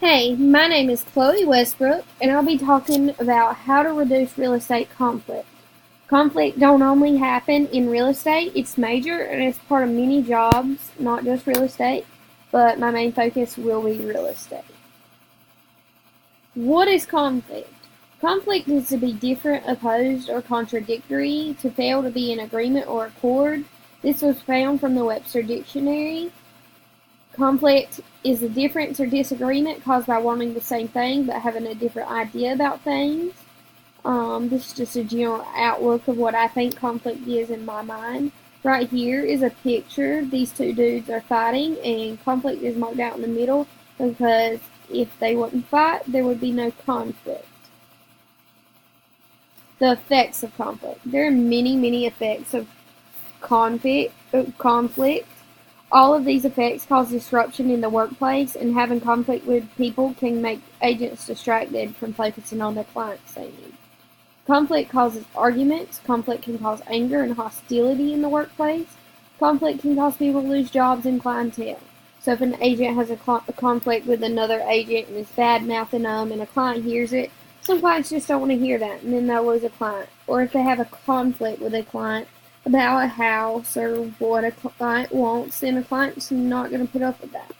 Hey, my name is Chloe Westbrook, and I'll be talking about how to reduce real estate conflict. Conflict don't only happen in real estate, it's major and it's part of many jobs, not just real estate, but my main focus will be real estate. What is conflict? Conflict is to be different, opposed, or contradictory, to fail to be in agreement or accord. This was found from the Webster Dictionary. Conflict is a difference or disagreement caused by wanting the same thing but having a different idea about things. This is just a general outlook of what I think conflict is in my mind. Right here is a picture. These two dudes are fighting, and conflict is marked out in the middle because if they wouldn't fight, there would be no conflict. The effects of conflict. There are many, many effects of conflict. All of these effects cause disruption in the workplace, and having conflict with people can make agents distracted from focusing on their clients they need. Conflict causes arguments. Conflict can cause anger and hostility in the workplace. Conflict can cause people to lose jobs and clientele. So if an agent has a conflict with another agent and is bad mouthing them and a client hears it, some clients just don't want to hear that, and then they'll lose a client. Or if they have a conflict with a client about a house or what a client wants, then a client's not going to put up with that.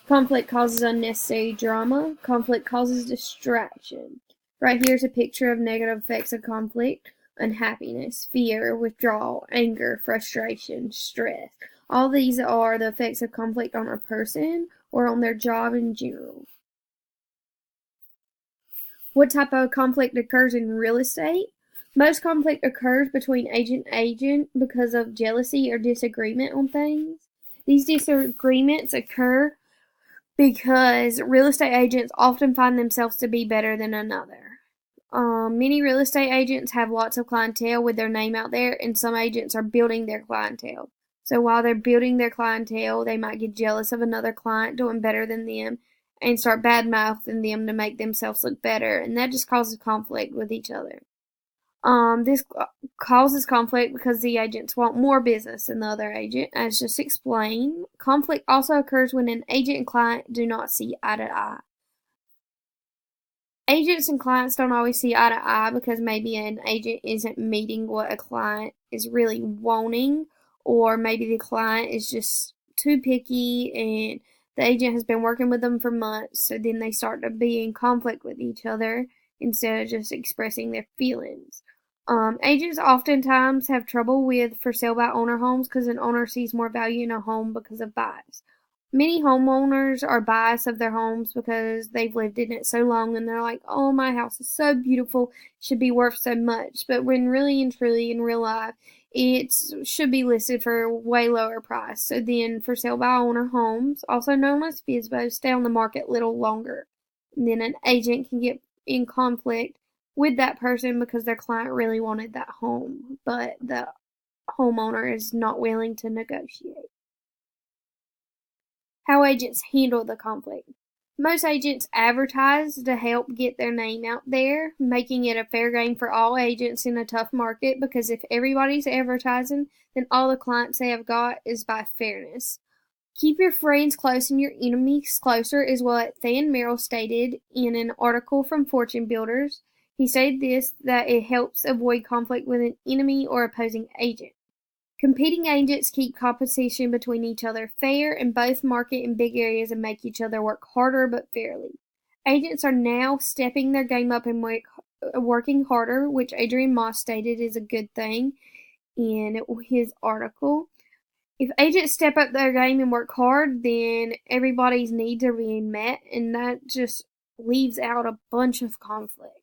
Conflict causes unnecessary drama. Conflict causes distraction. Right here's a picture of negative effects of conflict: unhappiness, fear, withdrawal, anger, frustration, stress. All these are the effects of conflict on a person or on their job in general. What type of conflict occurs in real estate? Most conflict occurs between agent and agent because of jealousy or disagreement on things. These disagreements occur because real estate agents often find themselves to be better than another. Many real estate agents have lots of clientele with their name out there, and some agents are building their clientele. So while they're building their clientele, they might get jealous of another client doing better than them and start bad mouthing them to make themselves look better, and that just causes conflict with each other. This causes conflict because the agents want more business than the other agent, as just explained. Conflict also occurs when an agent and client do not see eye to eye. Agents and clients don't always see eye to eye because maybe an agent isn't meeting what a client is really wanting, or maybe the client is just too picky and the agent has been working with them for months, so then they start to be in conflict with each other instead of just expressing their feelings. Agents oftentimes have trouble with for sale by owner homes because an owner sees more value in a home because of bias. Many homeowners are biased of their homes because they've lived in it so long and they're like, oh, my house is so beautiful, it should be worth so much. But when really and truly in real life, it should be listed for a way lower price. So then for sale by owner homes, also known as FSBO, stay on the market a little longer. And then an agent can get in conflict with that person because their client really wanted that home, but the homeowner is not willing to negotiate. How agents handle the conflict. Most agents advertise to help get their name out there, making it a fair game for all agents in a tough market, because if everybody's advertising, then all the clients they have got is by fairness. Keep your friends close and your enemies closer is what Than Merrill stated in an article from Fortune Builders. He said this, that it helps avoid conflict with an enemy or opposing agent. Competing agents keep competition between each other fair and both market in big areas and make each other work harder but fairly. Agents are now stepping their game up and working harder, which Adrian Moss stated is a good thing in his article. If agents step up their game and work hard, then everybody's needs are being met, and that just leaves out a bunch of conflict.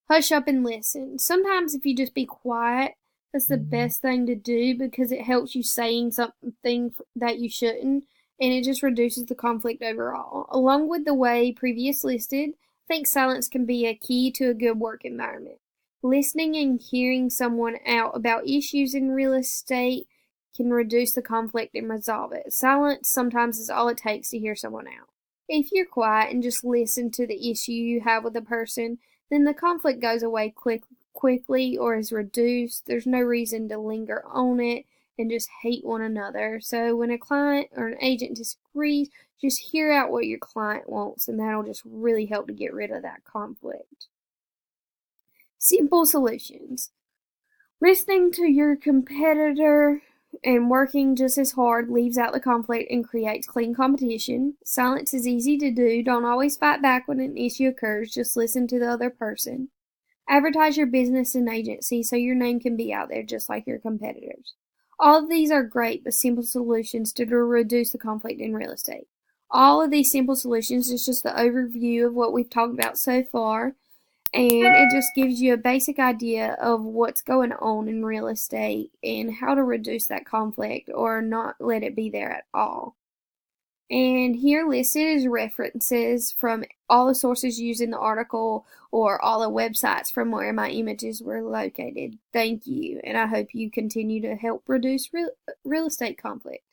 Hush up and listen. Sometimes if you just be quiet, that's the best thing to do because it helps you saying something that you shouldn't, and it just reduces the conflict overall. Along with the way previous listed, I think silence can be a key to a good work environment. Listening and hearing someone out about issues in real estate can reduce the conflict and resolve it. Silence sometimes is all it takes to hear someone out. If you're quiet and just listen to the issue you have with a person, then the conflict goes away quickly or is reduced. There's no reason to linger on it, and just hate one another. So when a client or an agent disagrees, just hear out what your client wants, and that'll just really help to get rid of that conflict. Simple solutions. Listening to your competitor and working just as hard leaves out the conflict and creates clean competition. Silence is easy to do. Don't always fight back when an issue occurs. Just listen to the other person. Advertise your business and agency so your name can be out there just like your competitors. All of these are great but simple solutions to reduce the conflict in real estate. All of these simple solutions is just an overview of what we've talked about so far, and it just gives you a basic idea of what's going on in real estate and how to reduce that conflict or not let it be there at all. And here listed is references from all the sources used in the article or all the websites from where my images were located. Thank you, and I hope you continue to help reduce real estate conflict.